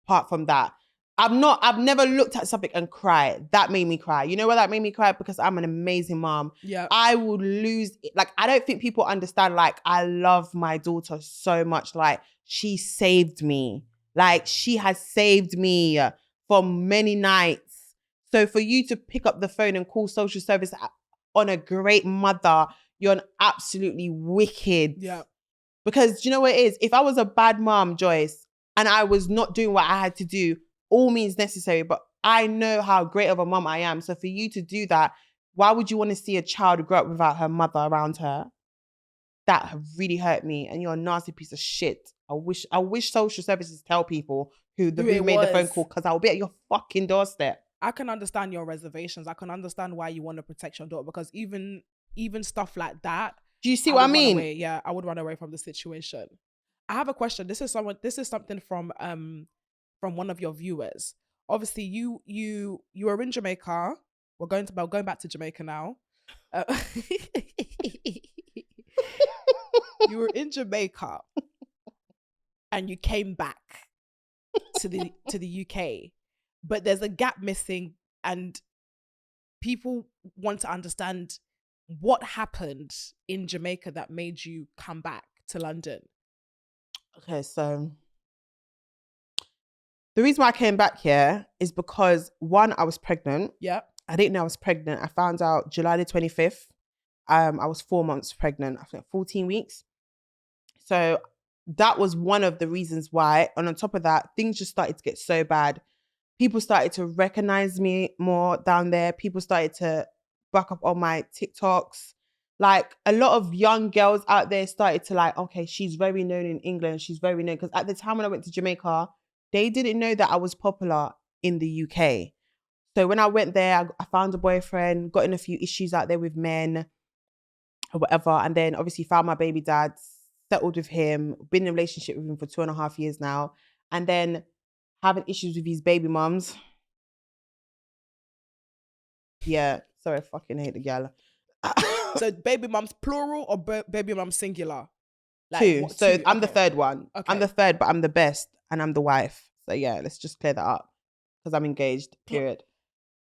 apart from that. I've never looked at something and cried. That made me cry. You know why that made me cry? Because I'm an amazing mom. Yeah. I would lose it. Like, I don't think people understand, like, I love my daughter so much. Like, she saved me. Like, she has saved me from many nights. So for you to pick up the phone and call social service on a great mother, you're an absolutely wicked. Yeah. Because do you know what it is? If I was a bad mom, Joyce, and I was not doing what I had to do, all means necessary, but I know how great of a mom I am. So for you to do that, why would you want to see a child grow up without her mother around her? That really hurt me. And you're a nasty piece of shit. I wish social services tell people who made the phone call, because I'll be at your fucking doorstep. I can understand your reservations. I can understand why you want to protect your daughter, because even stuff like that. Do you see what I mean? Yeah, I would run away from the situation. I have a question. This is something from one of your viewers. Obviously, you are in Jamaica. We're going back to Jamaica now. You were in Jamaica, and you came back to the UK. But there's a gap missing, and people want to understand what happened in Jamaica that made you come back to London. Okay, so the reason why I came back here is because, one, I was pregnant. Yeah. I didn't know I was pregnant. I found out July the 25th. I was 4 months pregnant. I think 14 weeks. So that was one of the reasons why. And on top of that, things just started to get so bad. People started to recognize me more down there. People started to back up on my TikToks. Like, a lot of young girls out there started to, like, okay, she's very known in England. She's very known. Because at the time when I went to Jamaica, they didn't know that I was popular in the UK. So when I went there, I found a boyfriend, got in a few issues out there with men or whatever. And then obviously found my baby dad, settled with him, been in a relationship with him for 2.5 years now. And then having issues with his baby mums. Yeah, sorry, I fucking hate the gal. So baby mums plural or baby mums singular? Like, two. what, So two? I'm the Okay. third one. Okay. I'm the third, but I'm the best, and I'm the wife. So yeah, let's just clear that up because I'm engaged. Period.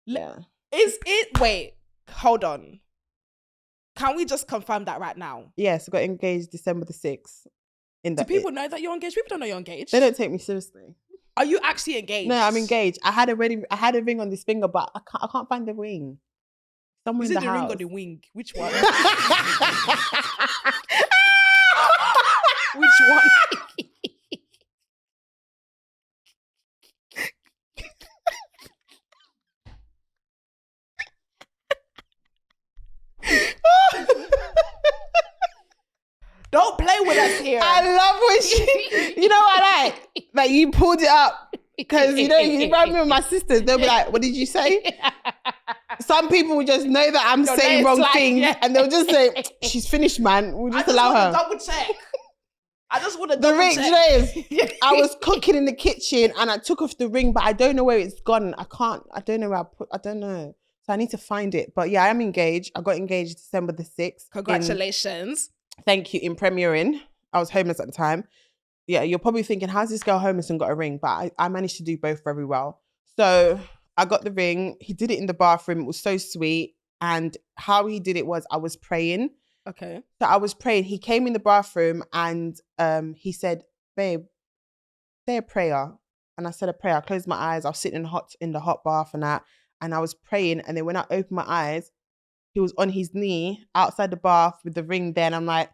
Yeah. Is it? Wait, hold on. Can we just confirm that right now? Yes, I got engaged December the 6th. Do people know that you're engaged? People don't know you're engaged. They don't take me seriously. Are you actually engaged? No, I'm engaged. I had a ring on this finger, but I can't find the ring. Somewhere Is in it the the ring house. or the wing? Which one? Which one? Don't play with us here. I love when she, you know what I like? Like you pulled it up because you remind me of my sisters. They'll be like, "What did you say?" Some people will just know that I'm saying wrong things, and they'll just say, "She's finished, man. We'll just allow her." Double check. I just want to The double ring, check. you know, I was cooking in the kitchen and I took off the ring, but I don't know where it's gone. I don't know where I don't know. So I need to find it. But yeah, I am engaged. I got engaged December the 6th. Congratulations. Thank you. In premiering. I was homeless at the time. Yeah, you're probably thinking, how's this girl homeless and got a ring? But I managed to do both very well. So I got the ring. He did it in the bathroom. It was so sweet. And how he did it was I was praying. Okay. So I was praying. He came in the bathroom and he said, "Babe, say a prayer." And I said a prayer. I closed my eyes. I was sitting in the hot bath and that. And I was praying. And then when I opened my eyes, he was on his knee outside the bath with the ring there. And I'm like,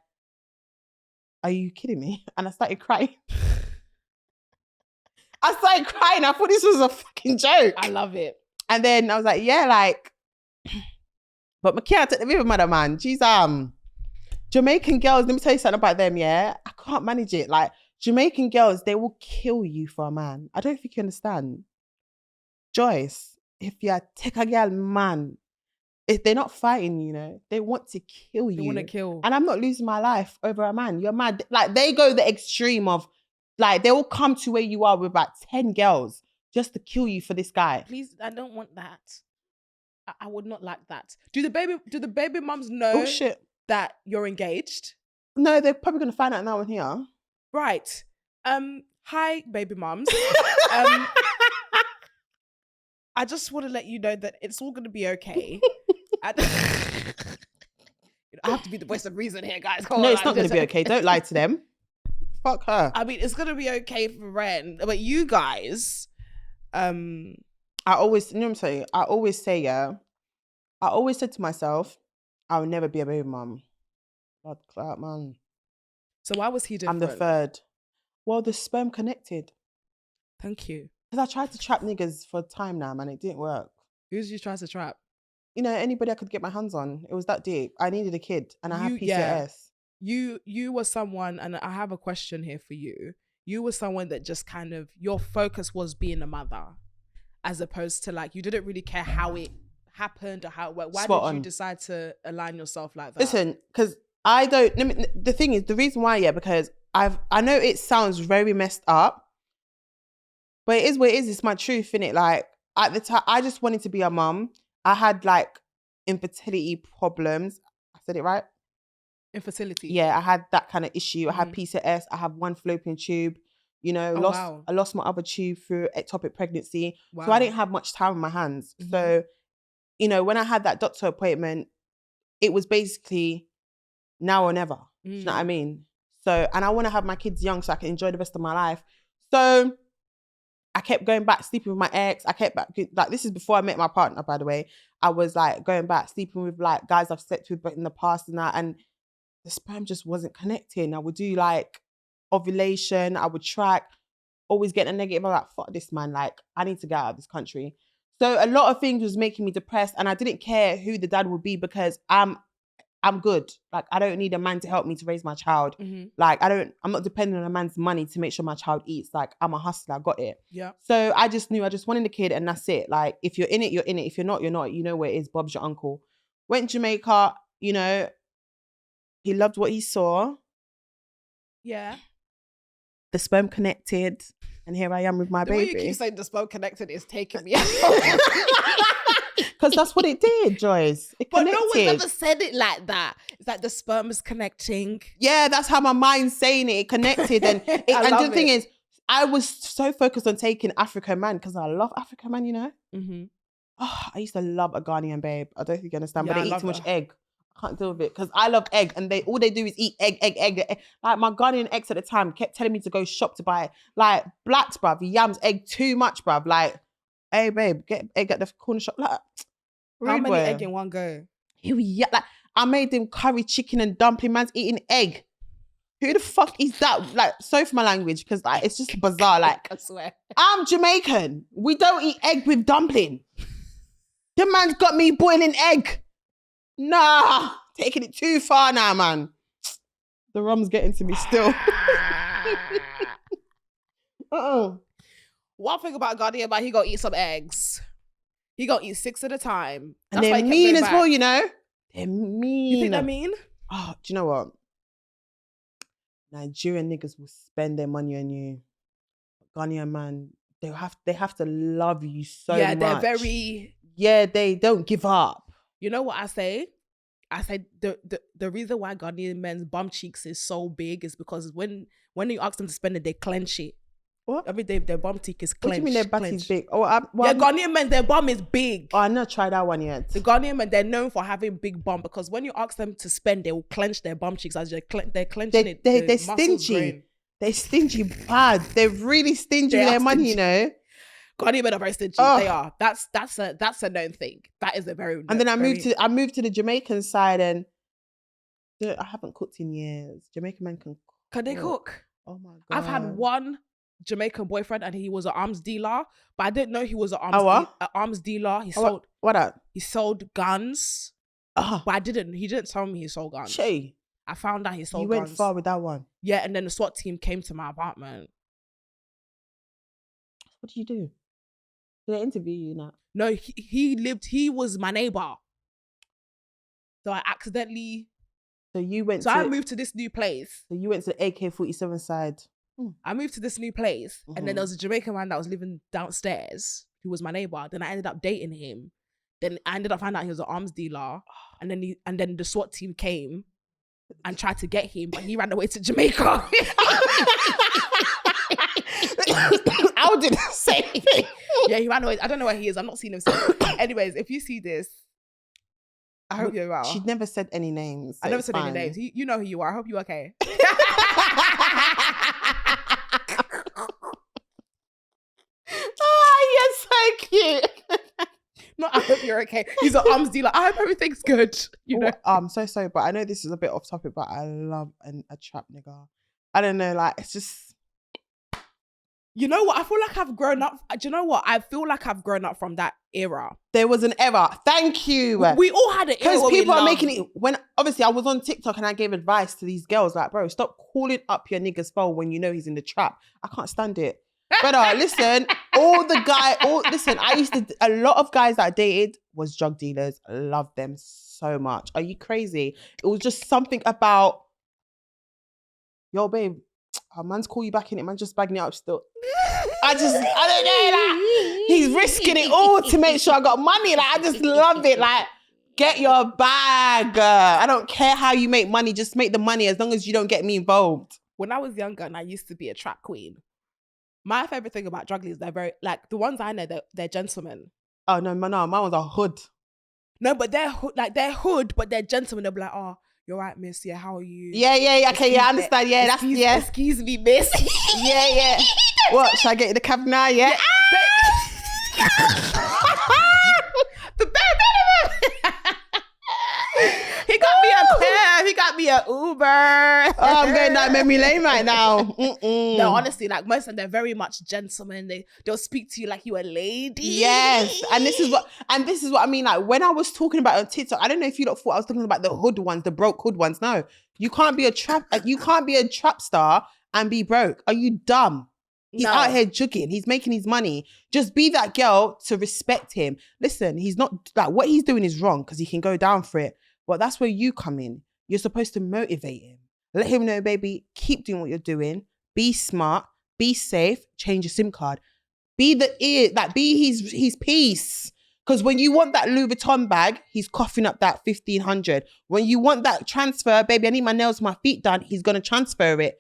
are you kidding me? And I started crying. I thought this was a fucking joke. I love it. And then I was like, yeah, like, but I can't take the river, mother, man. She's Jamaican girls, let me tell you something about them, yeah? I can't manage it. Like, Jamaican girls, they will kill you for a man. I don't think you understand. Joyce, if you take a girl, man, if they're not fighting, you know, they want to kill you. They want to kill. And I'm not losing my life over a man. You're mad. Like, they go the extreme of, like, they will come to where you are with about 10 girls just to kill you for this guy. Please, I don't want that. I would not like that. Do the baby mums know that you're engaged? No, they're probably going to find out now in here. Right. Hi, baby mums. I just want to let you know that it's all going to be okay. I have to be the voice of reason here, guys. No, it's not going to be okay. Don't lie to them. Fuck her. I mean, it's going to be okay for Ren. But you guys... I always, you know what I'm saying? I always say, I always said to myself, I'll never be a baby mum. Blood clot, man. So why was he different? I'm the third. Well, the sperm connected. Thank you. Because I tried to trap niggas for time now, man. It didn't work. Who's you trying to trap? You know, anybody I could get my hands on. It was that deep. I needed a kid and I had PCOS. Yeah. You were someone, and I have a question here for you. You were someone that just kind of, your focus was being a mother, as opposed to like, you didn't really care how it happened or how it worked. Why did you decide to align yourself like that? Listen, because the thing is, the reason why, because I know it sounds very messed up, but it is what it is. It's my truth, innit? Like, at the time, I just wanted to be a mum. I had like infertility problems. I said it right? Infertility? Yeah, I had that kind of issue. I had PCOS. I have one fallopian tube. You know, I lost my other tube through ectopic pregnancy. Wow. So I didn't have much time on my hands. Mm-hmm. So, you know, when I had that doctor appointment, it was basically now or never. You know what I mean? So, and I want to have my kids young so I can enjoy the rest of my life. So I kept going back, sleeping with my ex. I kept back, like, this is before I met my partner, by the way. I was like going back, sleeping with like guys I've slept with in the past and that. And the sperm just wasn't connecting. I would do like ovulation, I would track, always getting a negative. I'm like, fuck this, man. Like, I need to get out of this country. So a lot of things was making me depressed, and I didn't care who the dad would be because I'm good. Like, I don't need a man to help me to raise my child. Mm-hmm. Like, I'm not depending on a man's money to make sure my child eats. Like, I'm a hustler, I got it. Yeah. So I just knew I just wanted a kid, and that's it. Like, if you're in it, you're in it. If you're not, you're not. You know where it is. Bob's your uncle. Went to Jamaica, you know, he loved what he saw. Yeah. The sperm connected, and here I am with my baby. The way you keep saying the sperm connected is taking me out. Because that's what it did, Joyce. It But connected. no one's ever said it like that. It's like the sperm is connecting. Yeah, that's how my mind's saying it. It connected. And the thing is, I was so focused on taking African man because I love African man, you know? Mm-hmm. Oh, I used to love a Ghanaian babe. I don't think you understand, Yeah, but I they eat love too much her. egg. I can't deal with it because I love egg and all they do is eat egg. Like my Ghanaian ex at the time kept telling me to go shop to buy like blacks, bruv. He yams egg too much, bruv. Like, hey, babe, get egg at the corner shop. Like, How rude many boy. egg in one go? Like, I made him curry chicken and dumpling. Man's eating egg. Who the fuck is that? Like, sorry for my language, because like it's just bizarre. Like, I swear. I'm Jamaican. We don't eat egg with dumpling. The man's got me boiling egg. Nah, taking it too far now, man. The rum's getting to me still. One thing about Guhdeh, about he gonna eat some eggs. He gonna eat 6 at a time. And That's why they're he kept mean going as back. well, you know? They're mean. You think they're mean? Oh, do you know what? Nigerian niggas will spend their money on you. Ghanaian man, they have to love you so much. Yeah, they're very... Yeah, they don't give up. You know what I say? I say the reason why Ghanaian men's bum cheeks is so big is because when you ask them to spend it, they clench it. What? Every day their bum cheek is What clenched. do you mean their butty's clenched. big? Oh, Yeah, Ghanaian men, their bum is big. Oh, I've not tried that one yet. The Ghanaian men, they're known for having big bum because when you ask them to spend, they will clench their bum cheeks as they're clenching it. They're the muscles stingy. growing. They're stingy bad. They're really stingy with their money, you know. Ghanaian men are very stingy. Oh. They are. That's a known thing. That is a very. And then I moved to the Jamaican side, and I haven't cooked in years. Jamaican men can cook. Can they cook? Oh my god! I've had one Jamaican boyfriend, and he was an arms dealer, but I didn't know he was an arms dealer. He sold. What up? He sold guns, but I didn't. He didn't tell me he sold guns. Shay, I found out he sold you guns. went far with that one. Yeah, and then the SWAT team came to my apartment. What did you do? Did they interview you now? No, he was my neighbor. So I accidentally... So you went I moved to this new place. So you went to the AK-47 side. I moved to this new place, and then there was a Jamaican man that was living downstairs who was my neighbor. Then I ended up dating him. Then I ended up finding out he was an arms dealer. And then the SWAT team came and tried to get him, but he ran away to Jamaica. I didn't say anything. Yeah, he ran away. I don't know where he is. I've not seen him since. Anyways, if you see this, I hope you're well. She never said any names. I never said any names. You know who you are. I hope you're okay. Oh, you're so cute. No, I hope you're okay. He's an arms dealer. I hope everything's good. You know. I'm so sorry, but I know this is a bit off topic, but I love a trap nigga. I don't know, like it's just. You know what? I feel like I've grown up. Do you know what? I feel like I've grown up from that era. There was an era. Thank you. We all had an era. Because people are making it. When obviously I was on TikTok and I gave advice to these girls, like, bro, stop calling up your nigga's phone when you know he's in the trap. I can't stand it. Brother, listen, a lot of guys that I dated was drug dealers. I love them so much. Are you crazy? It was just something about, yo, babe, our man's call you back in it, man, just bagging it up still. I don't know, like, he's risking it all to make sure I got money. Like, I just love it. Like, get your bag. I don't care how you make money, just make the money as long as you don't get me involved. When I was younger and I used to be a trap queen, my favorite thing about drug dealers, they're very, like, the ones I know, they're gentlemen. Oh, no, mine was a hood. No, but they're hood, but they're gentlemen. They'll be like, oh, you're right, miss. Yeah, how are you? Yeah. Okay, I understand. Yeah, Excuse me, miss. Yeah. What, should I get you the cab now? Yeah. The bear. He got me a cab. He got me an Uber. Oh, I'm going down memory lane right now. No, honestly, like most of them, they're very much gentlemen. They'll speak to you like you a lady. Yes, and this is what I mean. Like when I was talking about it on TikTok, I don't know if you lot thought I was talking about the hood ones, the broke hood ones. No, you can't be a trap star and be broke. Are you dumb? He's out here jugging. He's making his money. Just be that girl to respect him. Listen, he's not like what he's doing is wrong because he can go down for it. But that's where you come in. You're supposed to motivate him. Let him know, baby, keep doing what you're doing. Be smart. Be safe. Change your SIM card. Be the ear. Like, be his piece. Because when you want that Louis Vuitton bag, he's coughing up that 1,500. When you want that transfer, baby, I need my nails, my feet done, he's going to transfer it.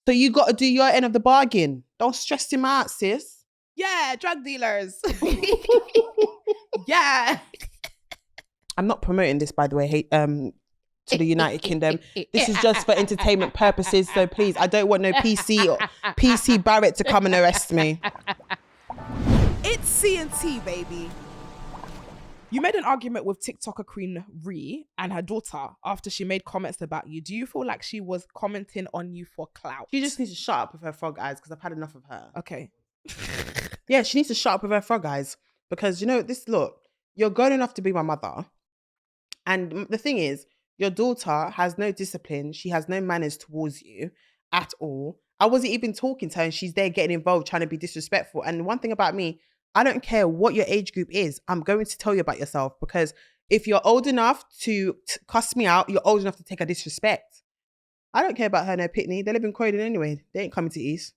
So you got to do your end of the bargain. Don't stress him out, sis. Yeah, drug dealers. Yeah. I'm not promoting this, by the way, to the United Kingdom. This is just for entertainment purposes. So please, I don't want no PC Barrett to come and arrest me. It's C&T, baby. You made an argument with TikToker queen Reen and her daughter after she made comments about you. Do you feel like she was commenting on you for clout? She just needs to shut up with her frog eyes because I've had enough of her. Okay. Yeah, she needs to shut up with her frog eyes because, look, you're grown enough to be my mother. And the thing is, your daughter has no discipline. She has no manners towards you at all. I wasn't even talking to her and she's there getting involved, trying to be disrespectful. And one thing about me, I don't care what your age group is. I'm going to tell you about yourself because if you're old enough to cuss me out, you're old enough to take a disrespect. I don't care about her and her pitney. They live in Croydon anyway. They ain't coming to East.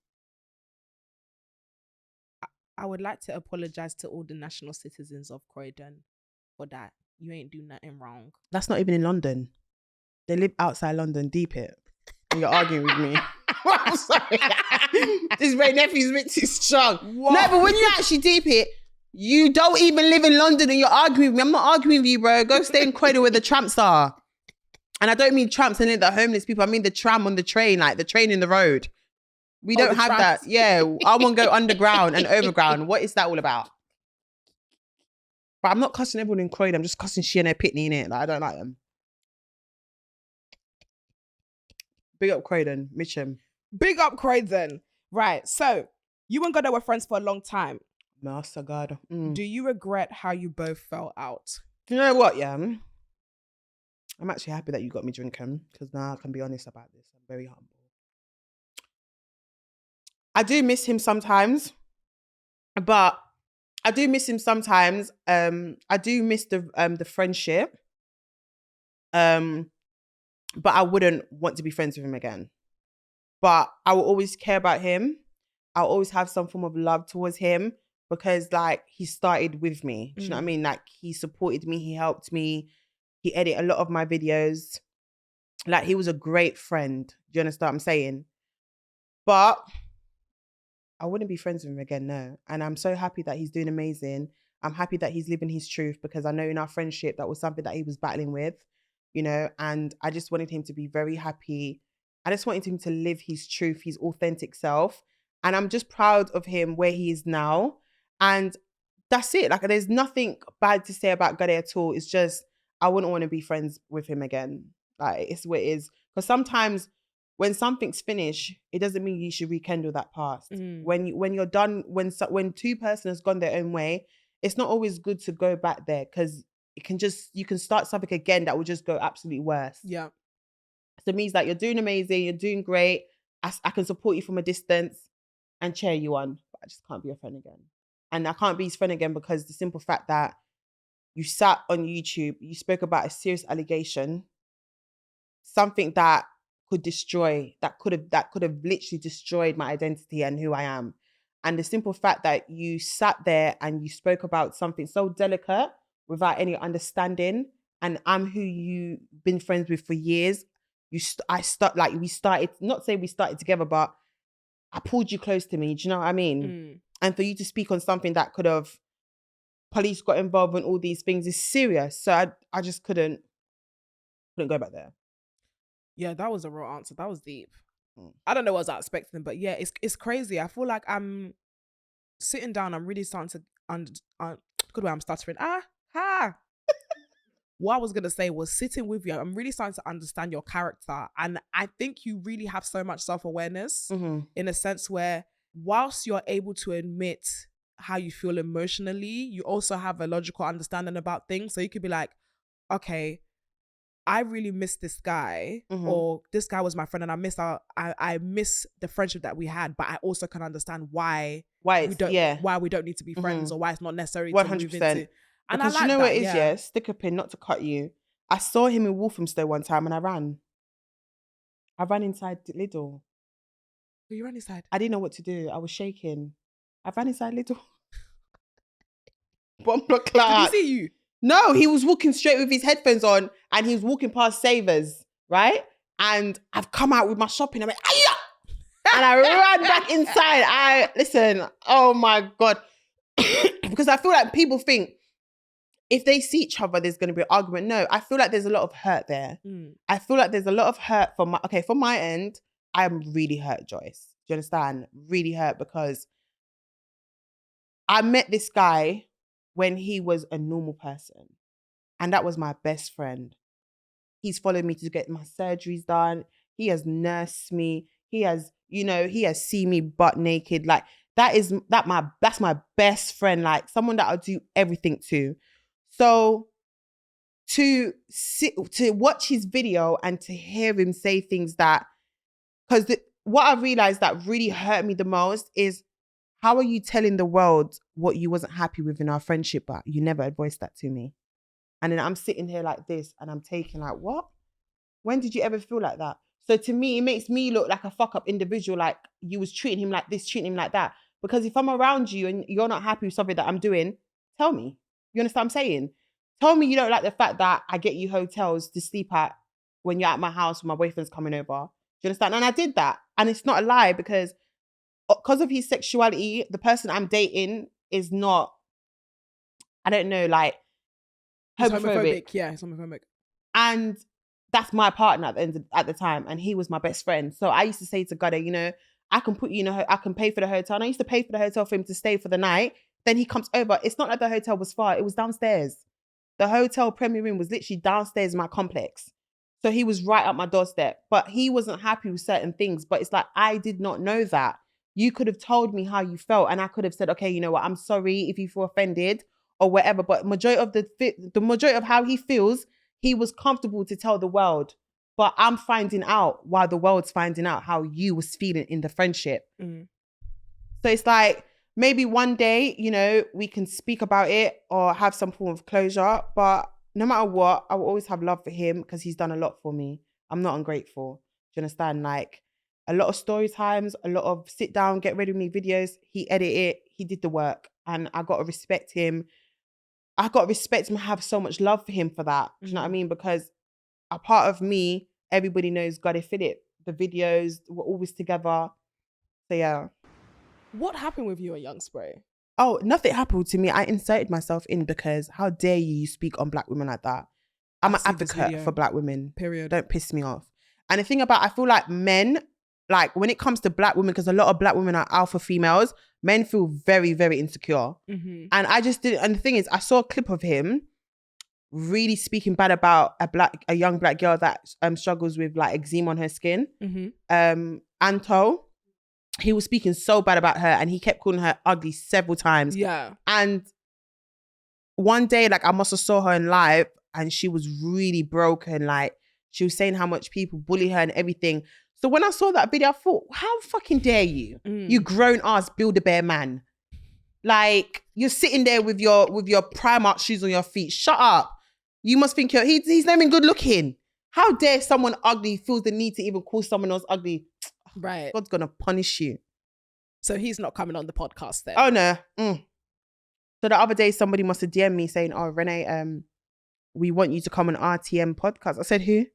I would like to apologize to all the national citizens of Croydon for that. You ain't do nothing wrong. That's not even in London. They live outside London, deep it. And you're arguing with me. I'm sorry. This Ray nephew's a bit too strong. What? No, but when you actually deep it, you don't even live in London and you're arguing with me. I'm not arguing with you, bro. Go stay in Croydon where the tramps are. And I don't mean tramps and the homeless people. I mean the tram on the train, like the train in the road. We don't have tramps. That. Yeah, I want to go underground and overground. What is that all about? But I'm not cussing everyone in Croydon. I'm just cussing she and her pitney in it. Like, I don't like them. Big up Croydon, Mitcham. Big up Croydon. Right. So you and Guhdeh were friends for a long time. Master God. Do you regret how you both fell out? You know what, yeah? I'm actually happy that you got me drinking because now I can be honest about this. I'm very humble. I do miss him sometimes, but I do miss him sometimes. I do miss the friendship. But I wouldn't want to be friends with him again. But I will always care about him. I'll always have some form of love towards him because, like, he started with me. Do you know what I mean? Like, he supported me. He helped me. He edited a lot of my videos. Like, he was a great friend. Do you understand what I'm saying? But I wouldn't be friends with him again, no. And I'm so happy that he's doing amazing. I'm happy that he's living his truth because I know in our friendship, that was something that he was battling with, and I just wanted him to be very happy. I just wanted him to live his truth, his authentic self. And I'm just proud of him where he is now. And that's it. Like, there's nothing bad to say about Guhdeh at all. It's just, I wouldn't want to be friends with him again. Like, it's what it is. Because sometimes when something's finished, it doesn't mean you should rekindle that past. When you're done, when two persons has gone their own way, it's not always good to go back there because you can start something again that will just go absolutely worse. Yeah. So it means that you're doing amazing, you're doing great. I can support you from a distance and cheer you on, but I just can't be your friend again. And I can't be his friend again because the simple fact that you sat on YouTube, you spoke about a serious allegation, something that could have literally destroyed my identity and who I am. And the simple fact that you sat there and you spoke about something so delicate without any understanding, and I'm who you've been friends with for years. We started, not say we started together, but I pulled you close to me. Do you know what I mean? And for you to speak on something that could have, police got involved in all these things is serious. So I just couldn't go back there. Yeah, that was a real answer. That was deep. I don't know what I was expecting, but yeah, it's crazy. I feel like I'm sitting down. I'm really starting to good way I'm stuttering. What I was gonna say was sitting with you. I'm really starting to understand your character, and I think you really have so much self-awareness in a sense where, whilst you're able to admit how you feel emotionally, you also have a logical understanding about things. So you could be like, okay, I really miss this guy, or this guy was my friend and I miss the friendship that we had, but I also can understand why we don't need to be friends, or why it's not necessary 100%. To move into. And because I like you know that, what it is, yeah? Stick a pin, not to cut you. I saw him in Walthamstow one time and I ran inside Lidl. You ran inside? I didn't know what to do. I was shaking. I ran inside Lidl. Bomber clock. Did he see you? No, he was walking straight with his headphones on and he was walking past Savers, right? And I've come out with my shopping. I'm like, Aya! And I ran back inside. Listen, oh my God. Because I feel like people think if they see each other, there's going to be an argument. No, I feel like there's a lot of hurt there. I feel like there's a lot of hurt from my end. I'm really hurt, Joyce. Do you understand? Really hurt because I met this guy when he was a normal person. And that was my best friend. He's followed me to get my surgeries done. He has nursed me. He has seen me butt naked. Like that's my best friend. Like someone that I'll do everything to. So to watch his video and to hear him say things that, because what I realized that really hurt me the most is, how are you telling the world what you wasn't happy with in our friendship, but you never voiced that to me? And then I'm sitting here like this and I'm taking like, what? When did you ever feel like that? So to me, it makes me look like a fuck up individual, like you was treating him like this, treating him like that. Because if I'm around you and you're not happy with something that I'm doing, tell me. You understand what I'm saying? Tell me you don't like the fact that I get you hotels to sleep at when you're at my house when my boyfriend's coming over. Do you understand? And I did that. And it's not a lie because of his sexuality, the person I'm dating is not, I don't know, like, homophobic. Yeah, he's homophobic. And that's my partner at the time. And he was my best friend. So I used to say to Guhdeh, I can put you I can pay for the hotel. And I used to pay for the hotel for him to stay for the night. Then he comes over. It's not like the hotel was far. It was downstairs. The hotel Premier Inn was literally downstairs in my complex. So he was right at my doorstep. But he wasn't happy with certain things. But it's like, I did not know that. You could have told me how you felt. And I could have said, okay, you know what? I'm sorry if you feel offended or whatever. But the majority of how he feels, he was comfortable to tell the world. But I'm finding out while the world's finding out how you was feeling in the friendship. So it's like, maybe one day, we can speak about it or have some form of closure. But no matter what, I will always have love for him because he's done a lot for me. I'm not ungrateful. Do you understand? Like, a lot of story times, a lot of sit down, get ready with me videos. He edited it. He did the work. And I got to respect him. I got to respect him and have so much love for him for that. Do you know what I mean? Because a part of me, everybody knows Guhdeh Philip. The videos, we're always together. So yeah. What happened with you and Young Spray? Oh, nothing happened to me. I inserted myself in because how dare you speak on black women like that? I'm an advocate for black women. Period. Don't piss me off. And the thing about, I feel like men, like when it comes to black women, because a lot of black women are alpha females, men feel very, very insecure. And I just didn't, and the thing is, I saw a clip of him really speaking bad about a young black girl that struggles with like eczema on her skin. Anto. He was speaking so bad about her and he kept calling her ugly several times. Yeah. And one day, like I must have saw her in live and she was really broken. Like she was saying how much people bully her and everything. So when I saw that video, I thought, how fucking dare you? You grown ass Build-A-Bear man. Like you're sitting there with your Primark shoes on your feet. Shut up. You must think he's not even good looking. How dare someone ugly feels the need to even call someone else ugly? Right. God's gonna punish you. So he's not coming on the podcast then? Oh no. So the other day somebody must have DM'd me saying, oh Renee, we want you to come on RTM podcast. I said, who?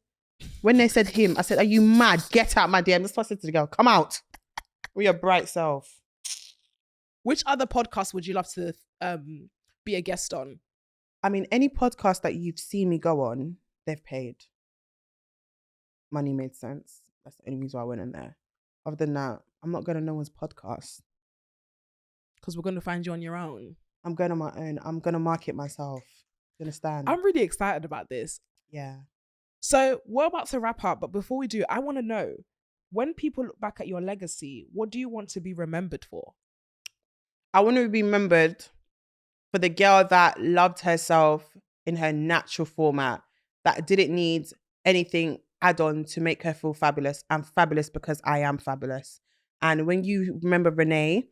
When they said him, I said, are you mad? Get out my DM. That's what I said to the girl. Come out. With your bright self. Which other podcast would you love to be a guest on? I mean, any podcast that you've seen me go on, they've paid. Money made sense. That's the only reason why I went in there. Other than that, I'm not going to no one's podcast. Because we're going to find you on your own. I'm going on my own. I'm going to market myself. You understand? I'm really excited about this. Yeah. So we're about to wrap up, but before we do, I want to know, when people look back at your legacy, what do you want to be remembered for? I want to be remembered for the girl that loved herself in her natural format, that didn't need anything add-on to make her feel fabulous. I'm fabulous because I am fabulous. And when you remember Renee,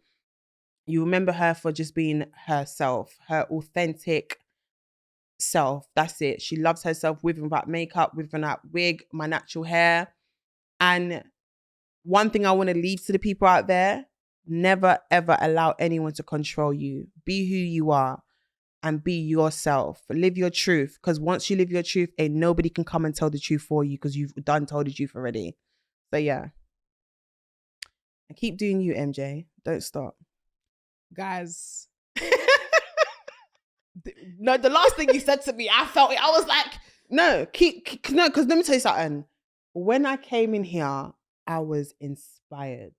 you remember her for just being herself, her authentic self. That's it. She loves herself with and without makeup, with and without wig, my natural hair. And one thing I want to leave to the people out there, never ever allow anyone to control you. Be who you are. and be yourself. Live your truth. Because once you live your truth, ain't nobody can come and tell the truth for you because you've told the truth already. So yeah. And keep doing you, MJ. Don't stop. Guys. No, the last thing you said to me, I felt it. I was like, no, because let me tell you something. When I came in here, I was inspired.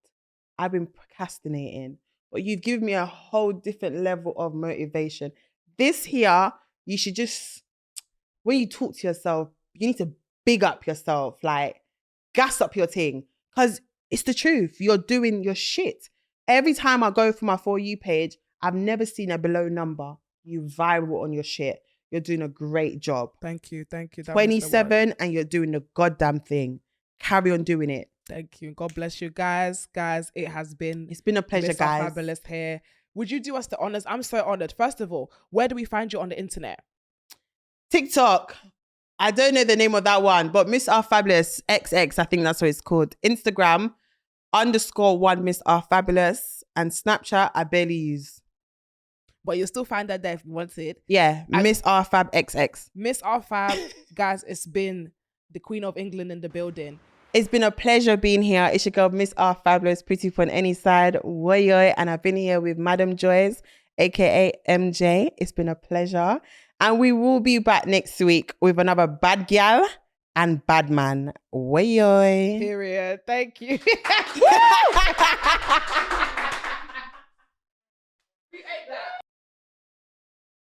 I've been procrastinating, but you've given me a whole different level of motivation. This here, you should just, when you talk to yourself, you need to big up yourself, like gas up your thing, because it's the truth. You're doing your shit. Every time I go for my For You page, I've never seen a below number. You viral on your shit. You're doing a great job. Thank you. That 27 and you're doing the goddamn thing. Carry on doing it. Thank you. God bless you, guys. Guys, it's been a pleasure, guys. Fabulous here. Would you do us the honors? I'm so honored. First of all, where do we find you on the internet? TikTok. I don't know the name of that one, but Miss Rfabulous XX, I think that's what it's called. Instagram _1 Miss Rfabulous, and Snapchat I barely use. But you'll still find that there if you want it. Yeah, Miss Rfab XX. Miss Rfab, guys, it's been the Queen of England in the building. It's been a pleasure being here. It's your girl, Miss Rfabulous, pretty on any side. Woyoy, and I've been here with Madam Joyce, aka MJ. It's been a pleasure. And we will be back next week with another bad gal and bad man. Woyoy. Period. Thank you.